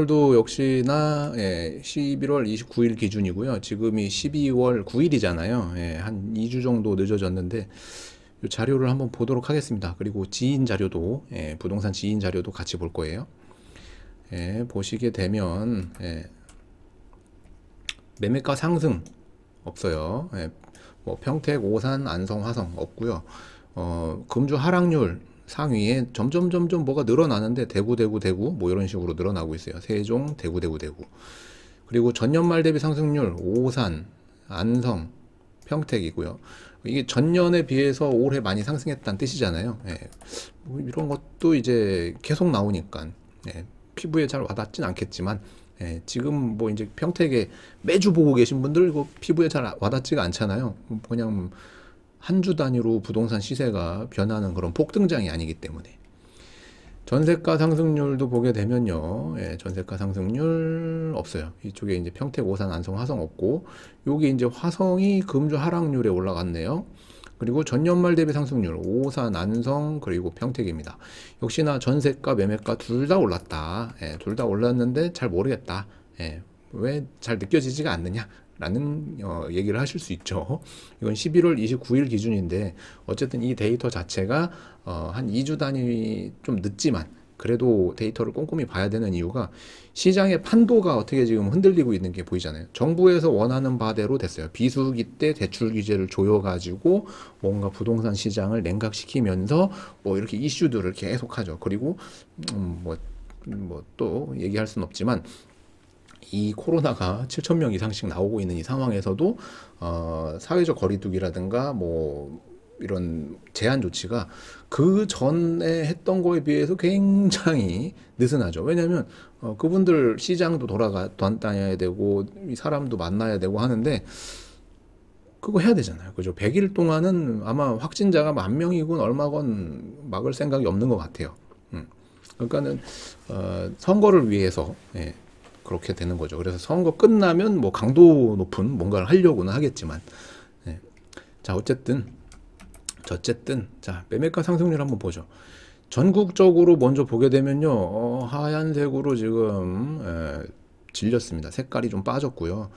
오늘도 역시나 11월 29일 기준이고요. 지금이 12월 9일이잖아요. 한 2주 정도 늦어졌는데 이 자료를 한번 보도록 하겠습니다. 그리고 지인 자료도 부동산 지인 자료도 같이 볼 거예요. 보시게 되면 매매가 상승 없어요. 뭐 평택, 오산, 안성, 화성 없고요. 금주 하락률 상위에 점점 뭐가 늘어나는데 대구 뭐 이런 식으로 늘어나고 있어요. 세종, 대구. 그리고 전년 말 대비 상승률 오산, 안성, 평택이고요. 이게 전년에 비해서 올해 많이 상승했다는 뜻이잖아요. 뭐 이런 것도 이제 계속 나오니까 피부에 잘 와닿진 않겠지만 지금 뭐 이제 평택에 매주 보고 계신 분들 이거 피부에 잘 와닿지가 않잖아요. 그냥 한 주 단위로 부동산 시세가 변하는 그런 폭등장이 아니기 때문에. 전세가 상승률도 보게 되면요. 전세가 상승률 없어요. 이쪽에 이제 평택, 오산, 안성, 화성 없고, 여기 이제 화성이 금주 하락률에 올라갔네요. 그리고 전년 말 대비 상승률 오산, 안성, 그리고 평택입니다. 역시나 전세가, 매매가 둘 다 올랐다. 둘 다 올랐는데 잘 모르겠다. 왜 잘 느껴지지가 않느냐? 라는 얘기를 하실 수 있죠. 이건 11월 29일 기준인데 어쨌든 이 데이터 자체가 한 2주 단위 좀 늦지만 그래도 데이터를 꼼꼼히 봐야 되는 이유가 시장의 판도가 어떻게 지금 흔들리고 있는 게 보이잖아요. 정부에서 원하는 바대로 됐어요. 비수기 때 대출 규제를 조여가지고 뭔가 부동산 시장을 냉각시키면서 뭐 이렇게 이슈들을 계속하죠. 그리고 뭐 또 얘기할 수는 없지만 이 코로나가 7,000명 이상씩 나오고 있는 이 상황에서도 사회적 거리두기라든가 뭐 이런 제한 조치가 그 전에 했던 거에 비해서 굉장히 느슨하죠. 왜냐하면 그분들 시장도 다녀야 되고 사람도 만나야 되고 하는데 그거 해야 되잖아요. 그죠? 100일 동안은 아마 확진자가 10,000명이건 얼마건 막을 생각이 없는 것 같아요. 그러니까는 선거를 위해서 그렇게 되는 거죠. 그래서 선거 끝나면 뭐 강도 높은 뭔가를 하려고는 하겠지만, 자 어쨌든 자 매매가 상승률 한번 보죠. 전국적으로 먼저 보게 되면요, 하얀색으로 지금 질렸습니다. 색깔이 좀 빠졌고요.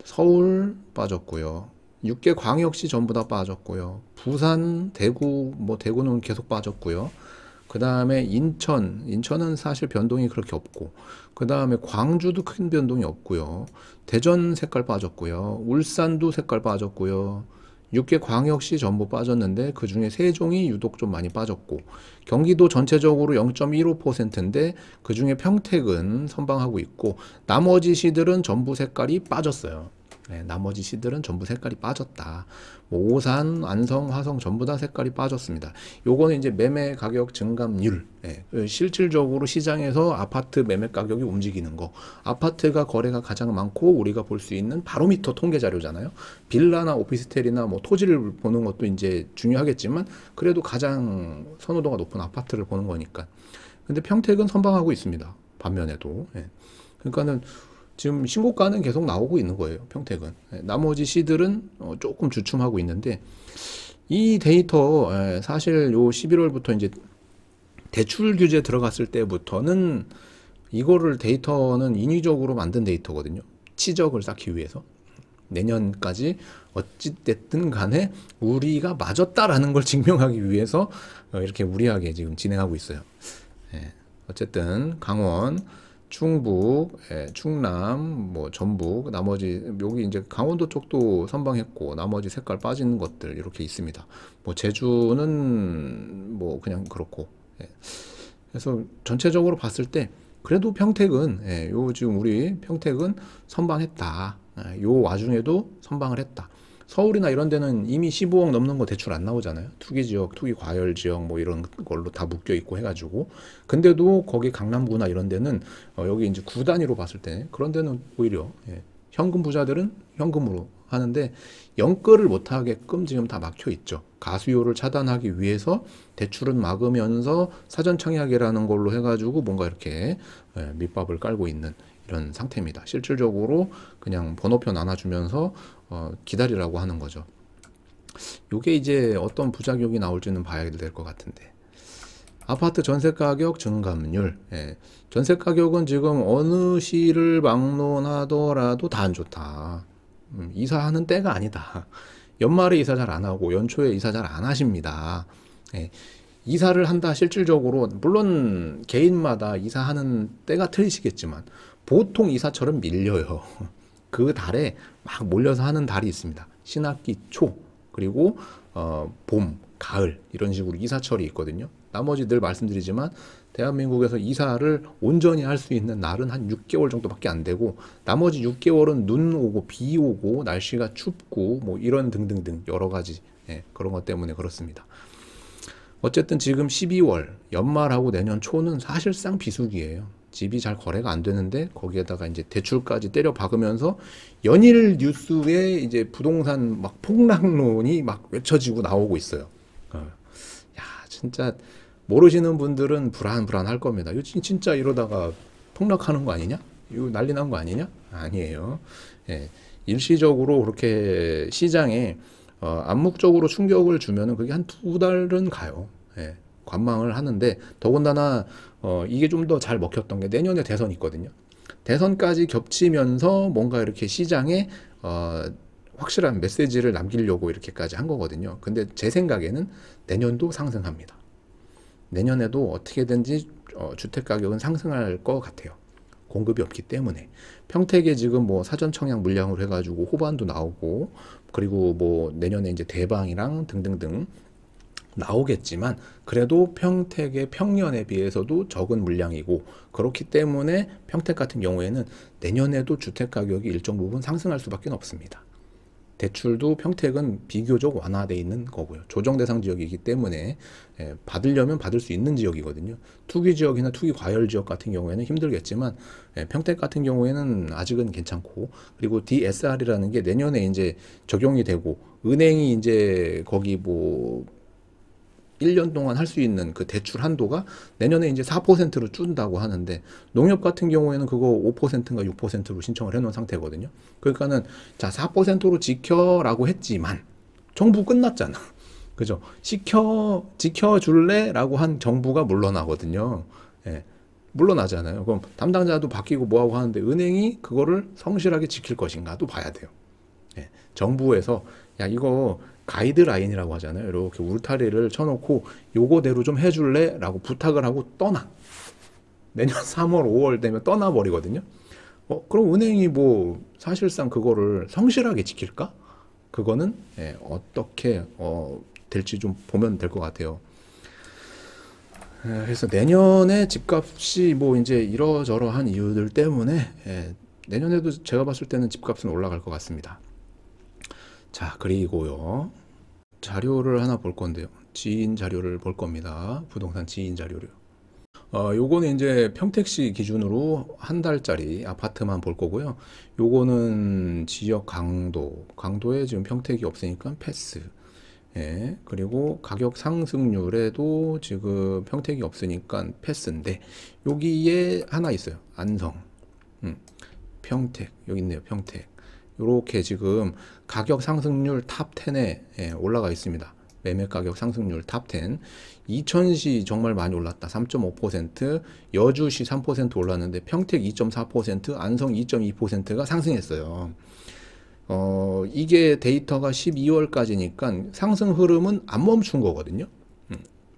서울 빠졌고요. 6개 광역시 전부 다 빠졌고요. 부산, 대구, 뭐 대구는 계속 빠졌고요. 그 다음에 인천은 사실 변동이 그렇게 없고, 그 다음에 광주도 큰 변동이 없고요. 대전 색깔 빠졌고요. 울산도 색깔 빠졌고요. 6개 광역시 전부 빠졌는데 그 중에 세종이 유독 좀 많이 빠졌고, 경기도 전체적으로 0.15%인데 그 중에 평택은 선방하고 있고, 나머지 시들은 전부 색깔이 빠졌어요. 나머지 시들은 전부 색깔이 빠졌다. 뭐 오산, 안성, 화성 전부 다 색깔이 빠졌습니다. 요거는 이제 매매 가격 증감률, 실질적으로 시장에서 아파트 매매 가격이 움직이는 거, 아파트가 거래가 가장 많고 우리가 볼 수 있는 바로미터 통계 자료잖아요. 빌라나 오피스텔이나 뭐 토지를 보는 것도 이제 중요하겠지만 그래도 가장 선호도가 높은 아파트를 보는 거니까. 근데 평택은 선방하고 있습니다. 반면에도. 그러니까는 지금 신고가는 계속 나오고 있는 거예요. 평택은. 나머지 시들은 조금 주춤하고 있는데 이 데이터 사실 요 11월부터 이제 대출 규제 들어갔을 때부터는 이거를 데이터는 인위적으로 만든 데이터거든요. 치적을 쌓기 위해서. 내년까지 어찌됐든 간에 우리가 맞았다라는 걸 증명하기 위해서 이렇게 무리하게 지금 진행하고 있어요. 어쨌든 강원, 충북, 충남, 뭐 전북, 나머지 여기 이제 강원도 쪽도 선방했고 나머지 색깔 빠지는 것들 이렇게 있습니다. 뭐 제주는 뭐 그냥 그렇고. 그래서 전체적으로 봤을 때 그래도 평택은 요 지금 우리 평택은 선방했다. 요 와중에도 선방을 했다. 서울이나 이런 데는 이미 15억 넘는 거 대출 안 나오잖아요. 투기 지역, 투기 과열 지역 뭐 이런 걸로 다 묶여 있고 해가지고. 근데도 거기 강남구나 이런 데는 여기 이제 구 단위로 봤을 때 그런 데는 오히려 현금 부자들은 현금으로 하는데 연끌을 못 하게끔 지금 다 막혀 있죠. 가수요를 차단하기 위해서 대출은 막으면서 사전 청약이라는 걸로 해가지고 뭔가 이렇게 밑밥을 깔고 있는 이런 상태입니다. 실질적으로 그냥 번호표 나눠주면서 기다리라고 하는 거죠. 요게 이제 어떤 부작용이 나올지는 봐야 될 것 같은데. 아파트 전세 가격 증감률. 예. 전세 가격은 지금 어느 시를 막론하더라도 다 안 좋다. 이사하는 때가 아니다. 연말에 이사 잘 안 하고 연초에 이사 잘 안 하십니다. 예. 이사를 한다 실질적으로 물론 개인마다 이사하는 때가 틀리시겠지만 보통 이사철은 밀려요. 그 달에 막 몰려서 하는 달이 있습니다. 신학기 초 그리고 봄, 가을 이런 식으로 이사철이 있거든요. 나머지 늘 말씀드리지만 대한민국에서 이사를 온전히 할 수 있는 날은 한 6개월 정도밖에 안 되고 나머지 6개월은 눈 오고 비 오고 날씨가 춥고 뭐 이런 등등등 여러 가지 그런 것 때문에 그렇습니다. 어쨌든 지금 12월 연말하고 내년 초는 사실상 비수기예요. 집이 잘 거래가 안 되는데 거기에다가 이제 대출까지 때려 박으면서 연일 뉴스에 이제 부동산 막 폭락론이 막 외쳐지고 나오고 있어요. 야, 진짜 모르시는 분들은 불안할 겁니다. 이거 진짜 이러다가 폭락하는 거 아니냐? 이거 난리 난 거 아니냐? 아니에요. 예, 일시적으로 그렇게 시장에 암묵적으로 충격을 주면은 그게 한 2달은 가요. 예, 관망을 하는데 더군다나 이게 좀 더 잘 먹혔던 게 내년에 대선 있거든요. 대선까지 겹치면서 뭔가 이렇게 시장에 확실한 메시지를 남기려고 이렇게까지 한 거거든요. 근데 제 생각에는 내년도 상승합니다. 내년에도 어떻게든지 주택 가격은 상승할 것 같아요. 공급이 없기 때문에. 평택에 지금 뭐 사전 청약 물량으로 해가지고 호반도 나오고 그리고 뭐 내년에 이제 대방이랑 등등등 나오겠지만 그래도 평택의 평년에 비해서도 적은 물량이고 그렇기 때문에 평택 같은 경우에는 내년에도 주택 가격이 일정 부분 상승할 수밖에 없습니다. 대출도 평택은 비교적 완화되어 있는 거고요. 조정 대상 지역이기 때문에 받으려면 받을 수 있는 지역이거든요. 투기 지역이나 투기 과열 지역 같은 경우에는 힘들겠지만 평택 같은 경우에는 아직은 괜찮고 그리고 DSR이라는 게 내년에 이제 적용이 되고 은행이 이제 거기 뭐 1년 동안 할 수 있는 그 대출 한도가 내년에 이제 4%로 준다고 하는데 농협 같은 경우에는 그거 5%인가 6%로 신청을 해놓은 상태거든요. 그러니까는 자 4%로 지켜라고 했지만 정부 끝났잖아. 그죠? 지켜줄래라고 한 정부가 물러나거든요. 예, 물러나잖아요. 그럼 담당자도 바뀌고 뭐하고 하는데 은행이 그거를 성실하게 지킬 것인가도 봐야 돼요. 예, 정부에서 야 이거 가이드라인이라고 하잖아요. 이렇게 울타리를 쳐놓고 요거대로 좀 해줄래? 라고 부탁을 하고 떠나. 내년 3월, 5월 되면 떠나버리거든요. 그럼 은행이 뭐 사실상 그거를 성실하게 지킬까? 그거는 어떻게 될지 좀 보면 될 것 같아요. 그래서 내년에 집값이 뭐 이제 이러저러한 이유들 때문에 내년에도 제가 봤을 때는 집값은 올라갈 것 같습니다. 자, 그리고요. 자료를 하나 볼 건데요. 지인 자료를 볼 겁니다. 부동산 지인 자료를. 요거는 이제 평택시 기준으로 한 달짜리 아파트만 볼 거고요. 요거는 지역 강도에 지금 평택이 없으니까 패스. 예, 그리고 가격 상승률에도 지금 평택이 없으니까 패스인데 여기에 하나 있어요. 안성, 평택 여기 있네요. 평택. 요렇게 지금 가격 상승률 탑 10에 올라가 있습니다. 매매 가격 상승률 탑 10. 이천시 정말 많이 올랐다. 3.5%, 여주시 3% 올랐는데 평택 2.4%, 안성 2.2%가 상승했어요. 이게 데이터가 12월까지니까 상승 흐름은 안 멈춘 거거든요.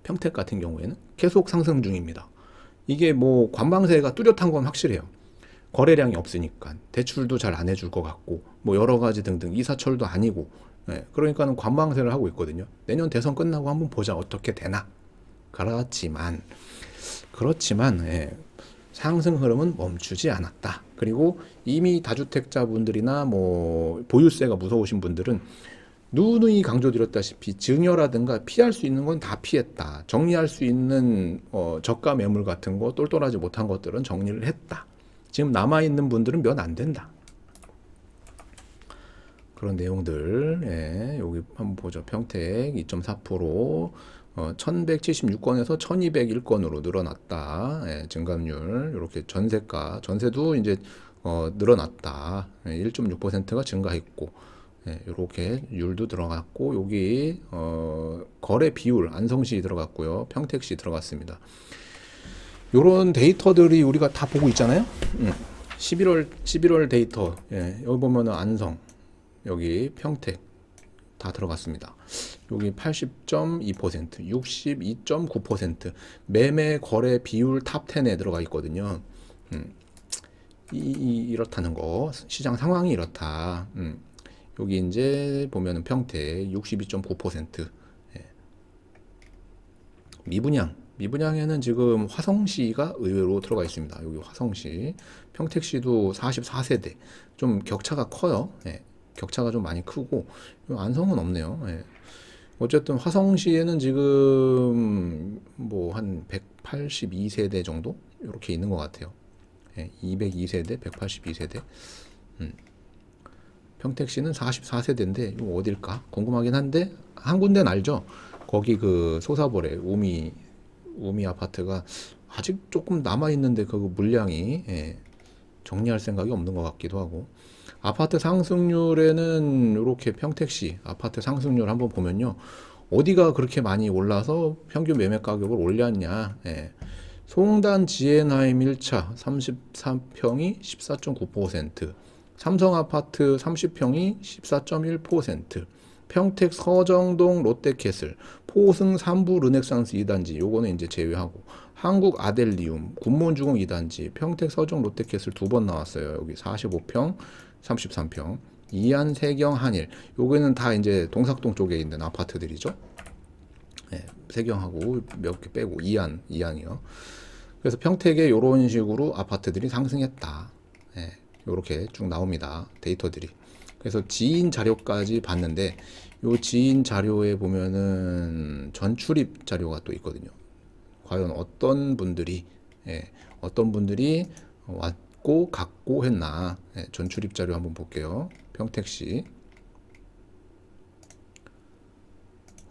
평택 같은 경우에는 계속 상승 중입니다. 이게 뭐 관방세가 뚜렷한 건 확실해요. 거래량이 없으니까 대출도 잘 안 해줄 것 같고 뭐 여러 가지 등등 이사철도 아니고 그러니까는 관방세를 하고 있거든요. 내년 대선 끝나고 한번 보자 어떻게 되나. 그렇지만 상승 흐름은 멈추지 않았다. 그리고 이미 다주택자분들이나 뭐 보유세가 무서우신 분들은 누누이 강조드렸다시피 증여라든가 피할 수 있는 건 다 피했다. 정리할 수 있는 저가 매물 같은 거 똘똘하지 못한 것들은 정리를 했다. 지금 남아있는 분들은 몇 안 된다. 그런 내용들, 여기 한번 보죠. 평택 2.4%, 1176건에서 1201건으로 늘어났다. 증감률, 이렇게 전세도 이제 늘어났다. 1.6%가 증가했고, 이렇게 율도 들어갔고 여기 거래 비율 안성시 들어갔고요. 평택시 들어갔습니다. 요런 데이터들이 우리가 다 보고 있잖아요. 11월 데이터. 여기 보면은 안성, 여기 평택 다 들어갔습니다. 여기 80.2%, 62.9% 매매 거래 비율 탑 10에 들어가 있거든요. 이렇다는 거, 시장 상황이 이렇다. 여기 이제 보면은 평택 62.9%. 미분양에는 지금 화성시가 의외로 들어가 있습니다. 여기 화성시, 평택시도 44세대. 좀 격차가 커요. 격차가 좀 많이 크고, 안성은 없네요. 어쨌든 화성시에는 지금 뭐 한 182세대 정도 이렇게 있는 것 같아요. 202세대, 182세대. 평택시는 44세대인데 이거 어딜까 궁금하긴 한데 한 군데는 알죠. 거기 그 소사벌에 우미 아파트가 아직 조금 남아 있는데 그 물량이 정리할 생각이 없는 것 같기도 하고. 아파트 상승률에는 이렇게 평택시 아파트 상승률 한번 보면요, 어디가 그렇게 많이 올라서 평균 매매 가격을 올렸냐. 송단 지엔하임 1차 33평이 14.9%, 삼성아파트 30평이 14.1%, 평택 서정동 롯데캐슬, 포승 3부 르넥상스 2단지 요거는 이제 제외하고, 한국 아델리움, 군문주공 2단지, 평택 서정 롯데캐슬 두 번 나왔어요. 여기 45평, 33평, 이안 세경 한일, 요거는 다 이제 동삭동 쪽에 있는 아파트들이죠. 세경하고 몇 개 빼고 이안이요. 그래서 평택에 요런 식으로 아파트들이 상승했다. 요렇게 쭉 나옵니다. 데이터들이. 그래서 지인 자료까지 봤는데 요 지인 자료에 보면은 전출입 자료가 또 있거든요. 과연 어떤 분들이 왔고 갔고 했나. 전출입 자료 한번 볼게요. 평택시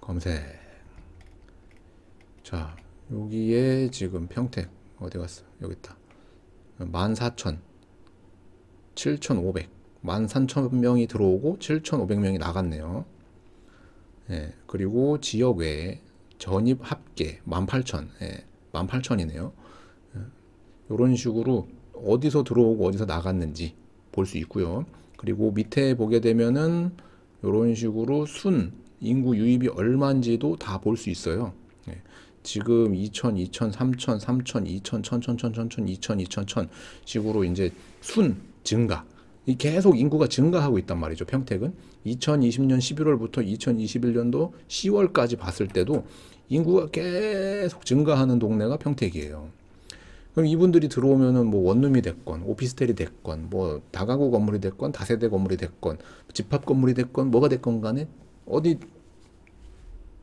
검색. 자, 여기에 지금 평택 어디 갔어? 여기 있다. 14,000, 7,500, 13,000명이 들어오고 7,500명이 나갔네요. 그리고 지역 외에 전입 합계 18,000, 18,000이네요. 이런 식으로 어디서 들어오고 어디서 나갔는지 볼 수 있고요. 그리고 밑에 보게 되면은 이런 식으로 순 인구 유입이 얼마인지도 다 볼 수 있어요. 지금 2,000, 2,000, 3,000, 3,000, 2,000, 1,000, 1,000, 2,000, 2,000, 1,000 식으로 이제 순 증가. 계속 인구가 증가하고 있단 말이죠. 평택은 2020년 11월부터 2021년도 10월까지 봤을 때도 인구가 계속 증가하는 동네가 평택이에요. 그럼 이분들이 들어오면은 뭐 원룸이 됐건 오피스텔이 됐건 뭐 다가구 건물이 됐건 다세대 건물이 됐건 집합 건물이 됐건 뭐가 됐건 간에 어디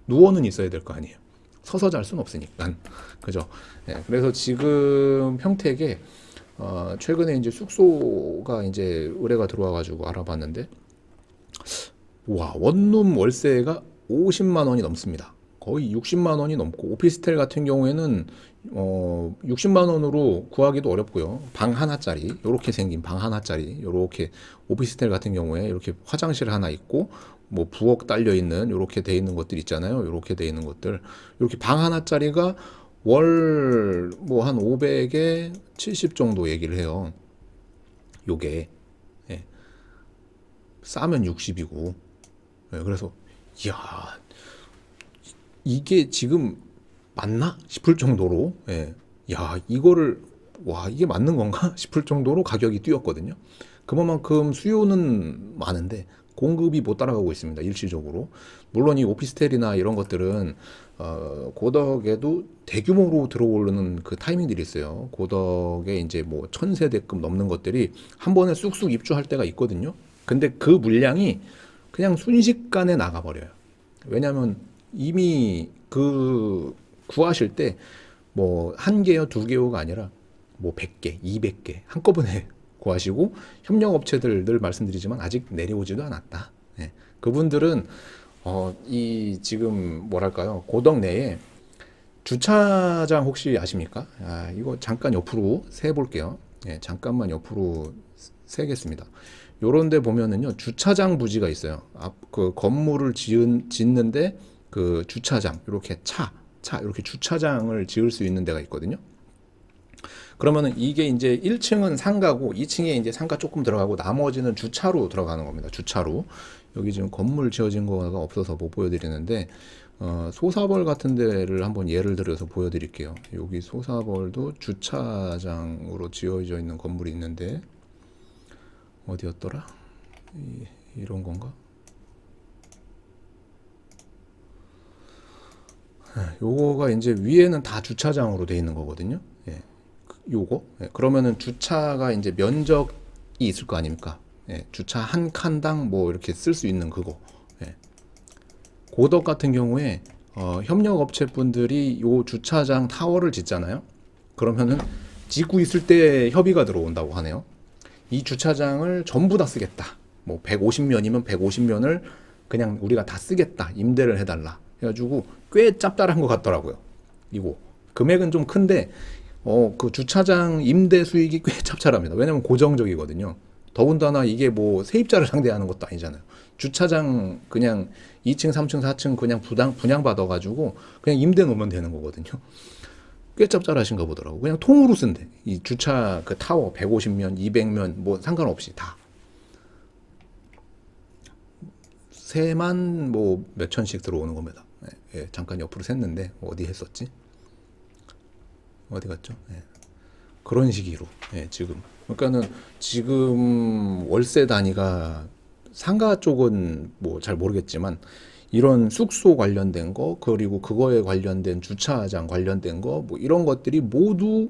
누워는 있어야 될 거 아니에요. 서서 잘 수는 없으니까. 그죠? 그래서 지금 평택에 최근에 이제 숙소가 이제 의뢰가 들어와 가지고 알아봤는데, 와, 원룸 월세가 50만 원이 넘습니다. 거의 60만 원이 넘고, 오피스텔 같은 경우에는 60만 원으로 구하기도 어렵고요. 방 하나짜리, 요렇게 생긴 방 하나짜리, 요렇게 오피스텔 같은 경우에 이렇게 화장실 하나 있고 뭐 부엌 딸려 있는 요렇게 돼 있는 것들 있잖아요. 요렇게 돼 있는 것들, 이렇게 방 하나짜리가 월 뭐 한 500에 70 정도 얘기를 해요. 요게 싸면 60이고. 그래서 이야, 이게 지금 맞나 싶을 정도로, 야, 이거를, 와, 이게 맞는 건가 싶을 정도로 가격이 뛰었거든요. 그만큼 수요는 많은데 공급이 못 따라가고 있습니다. 일시적으로. 물론 이 오피스텔이나 이런 것들은 고덕에도 대규모로 들어오르는 그 타이밍들이 있어요. 고덕에 이제 뭐 1,000세대급 넘는 것들이 한 번에 쑥쑥 입주할 때가 있거든요. 근데 그 물량이 그냥 순식간에 나가버려요. 왜냐하면 이미 그 구하실 때 뭐 한 개요, 두 개요가 아니라 뭐 100개, 200개 한꺼번에 구하시고, 협력업체들 늘 말씀드리지만 아직 내려오지도 않았다. 그분들은 이 지금 뭐랄까요, 고덕 내에 주차장 혹시 아십니까? 이거 잠깐 옆으로 세 볼게요. 잠깐만 옆으로 세겠습니다. 요런 데 보면은요, 주차장 부지가 있어요. 그 건물을 짓는데 그 주차장, 이렇게 이렇게 주차장을 지을 수 있는 데가 있거든요. 그러면은 이게 이제 1층은 상가고 2층에 이제 상가 조금 들어가고 나머지는 주차로 들어가는 겁니다. 주차로. 여기 지금 건물 지어진 거가 없어서 못 보여드리는데, 소사벌 같은 데를 한번 예를 들어서 보여드릴게요. 여기 소사벌도 주차장으로 지어져 있는 건물이 있는데, 어디였더라? 이런 건가? 요거가 이제 위에는 다 주차장으로 돼 있는 거거든요. 예. 요거. 예. 그러면은 주차가 이제 면적이 있을 거 아닙니까? 예. 주차 한 칸당 뭐 이렇게 쓸 수 있는 그거. 예. 고덕 같은 경우에 협력업체 분들이 요 주차장 타워를 짓잖아요. 그러면은 짓고 있을 때 협의가 들어온다고 하네요. 이 주차장을 전부 다 쓰겠다. 뭐 150면이면 150면을 그냥 우리가 다 쓰겠다. 임대를 해달라. 해가지고 꽤 짭짤한 것 같더라고요. 이거 금액은 좀 큰데 그 주차장 임대 수익이 꽤 짭짤합니다. 왜냐면 고정적이거든요. 더군다나 이게 뭐 세입자를 상대하는 것도 아니잖아요. 주차장 그냥 2층, 3층, 4층 그냥 분양 받아가지고 그냥 임대 놓으면 되는 거거든요. 꽤 짭짤하신가 보더라고. 그냥 통으로 쓴대. 이 주차 그 타워 150면, 200면 뭐 상관없이 다. 세만 뭐 몇천씩 들어오는 겁니다. 예, 잠깐 옆으로 샜는데 어디 했었지? 어디 갔죠? 예. 그런 식으로 지금. 그러니까는 지금 월세 단위가 상가 쪽은 뭐 잘 모르겠지만 이런 숙소 관련된 거 그리고 그거에 관련된 주차장 관련된 거 뭐 이런 것들이 모두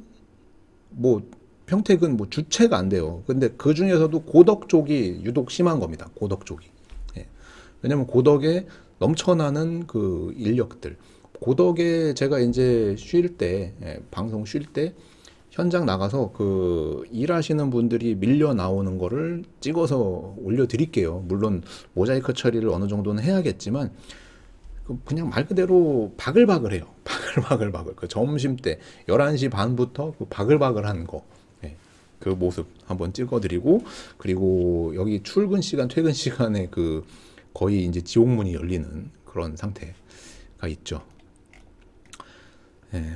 뭐 평택은 뭐 주체가 안 돼요. 근데 그 중에서도 고덕 쪽이 유독 심한 겁니다. 고덕 쪽이. 예. 왜냐면 고덕에 넘쳐나는 그 인력들. 고덕에 제가 이제 쉴 때, 방송 쉴 때 현장 나가서 그 일하시는 분들이 밀려 나오는 거를 찍어서 올려드릴게요. 물론 모자이크 처리를 어느 정도는 해야겠지만 그냥 말 그대로 바글바글해요. 바글바글. 그 점심 때 11시 반부터 그 바글바글한 거. 그 모습 한번 찍어드리고, 그리고 여기 출근 시간, 퇴근 시간에 그 거의 이제 지옥문이 열리는 그런 상태가 있죠.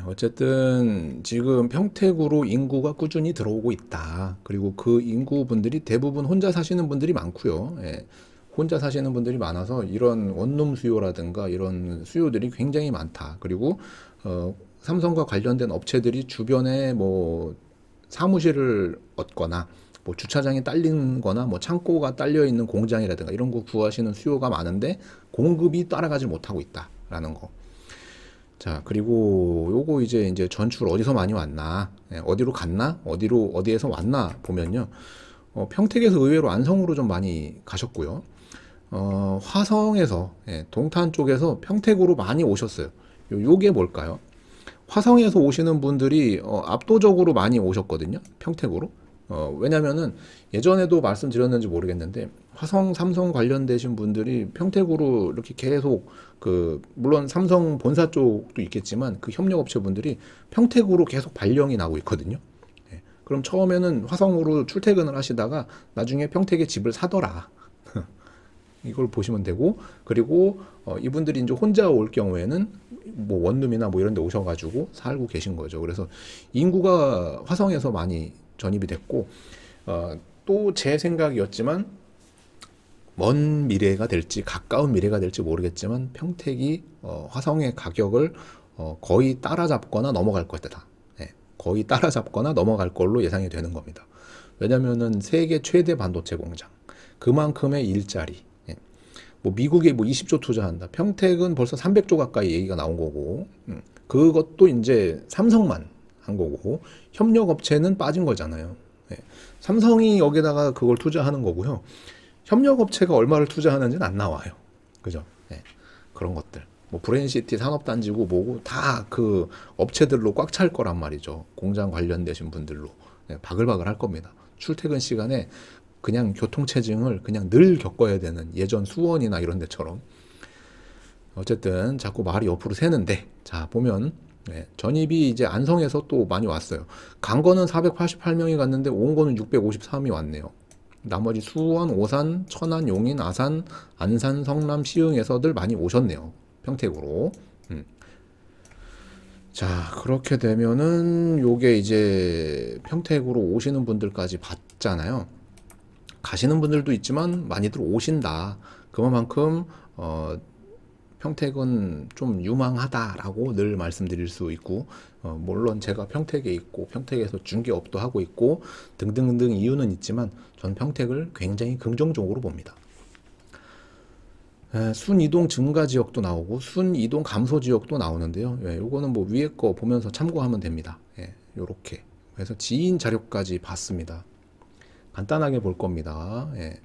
어쨌든 지금 평택으로 인구가 꾸준히 들어오고 있다. 그리고 그 인구분들이 대부분 혼자 사시는 분들이 많고요. 혼자 사시는 분들이 많아서 이런 원룸 수요라든가 이런 수요들이 굉장히 많다. 그리고 삼성과 관련된 업체들이 주변에 뭐 사무실을 얻거나 뭐 주차장이 딸린 거나 뭐 창고가 딸려 있는 공장이라든가 이런 거 구하시는 수요가 많은데 공급이 따라가지 못하고 있다라는 거. 자, 그리고 요거 이제 전출 어디서 많이 왔나, 어디로 갔나, 어디에서 왔나 보면요. 평택에서 의외로 안성으로 좀 많이 가셨고요. 화성에서, 동탄 쪽에서 평택으로 많이 오셨어요. 요게 뭘까요? 화성에서 오시는 분들이 압도적으로 많이 오셨거든요. 평택으로. 왜냐면은 예전에도 말씀드렸는지 모르겠는데 화성, 삼성 관련되신 분들이 평택으로 이렇게 계속 물론 삼성 본사 쪽도 있겠지만 그 협력업체 분들이 평택으로 계속 발령이 나고 있거든요. 그럼 처음에는 화성으로 출퇴근을 하시다가 나중에 평택에 집을 사더라. 이걸 보시면 되고, 그리고 이분들이 이제 혼자 올 경우에는 뭐 원룸이나 뭐 이런 데 오셔가지고 살고 계신 거죠. 그래서 인구가 화성에서 많이 전입이 됐고, 또 제 생각이었지만 먼 미래가 될지 가까운 미래가 될지 모르겠지만 평택이 화성의 가격을 거의 따라잡거나 넘어갈 것이다. 거의 따라잡거나 넘어갈 걸로 예상이 되는 겁니다. 왜냐면은 세계 최대 반도체 공장, 그만큼의 일자리, 뭐 미국에 뭐 20조 투자한다. 평택은 벌써 300조 가까이 얘기가 나온 거고, 그것도 이제 삼성만 한 거고, 협력업체는 빠진 거잖아요. 삼성이 여기다가 그걸 투자하는 거고요. 협력업체가 얼마를 투자하는지는 안 나와요. 그죠? 그런 것들. 뭐 브레인시티 산업단지고 뭐고 다 그 업체들로 꽉 찰 거란 말이죠. 공장 관련되신 분들로. 바글바글 할 겁니다. 출퇴근 시간에 그냥 교통체증을 그냥 늘 겪어야 되는, 예전 수원이나 이런 데처럼. 어쨌든 자꾸 말이 옆으로 새는데, 자 보면 전입이 이제 안성에서 또 많이 왔어요. 간 거는 488명이 갔는데 온 거는 653이 왔네요. 나머지 수원, 오산, 천안, 용인, 아산, 안산, 성남, 시흥에서들 많이 오셨네요. 평택으로. 음. 자, 그렇게 되면은 요게 이제 평택으로 오시는 분들까지 봤잖아요. 가시는 분들도 있지만 많이들 오신다. 그만큼 평택은 좀 유망하다라고 늘 말씀드릴 수 있고, 물론 제가 평택에 있고 평택에서 중개업도 하고 있고 등등등 이유는 있지만 전 평택을 굉장히 긍정적으로 봅니다. 순이동 증가 지역도 나오고 순이동 감소 지역도 나오는데요. 예, 요거는 뭐 위에 거 보면서 참고하면 됩니다. 예, 요렇게. 그래서 지인 자료까지 봤습니다. 간단하게 볼 겁니다. 예.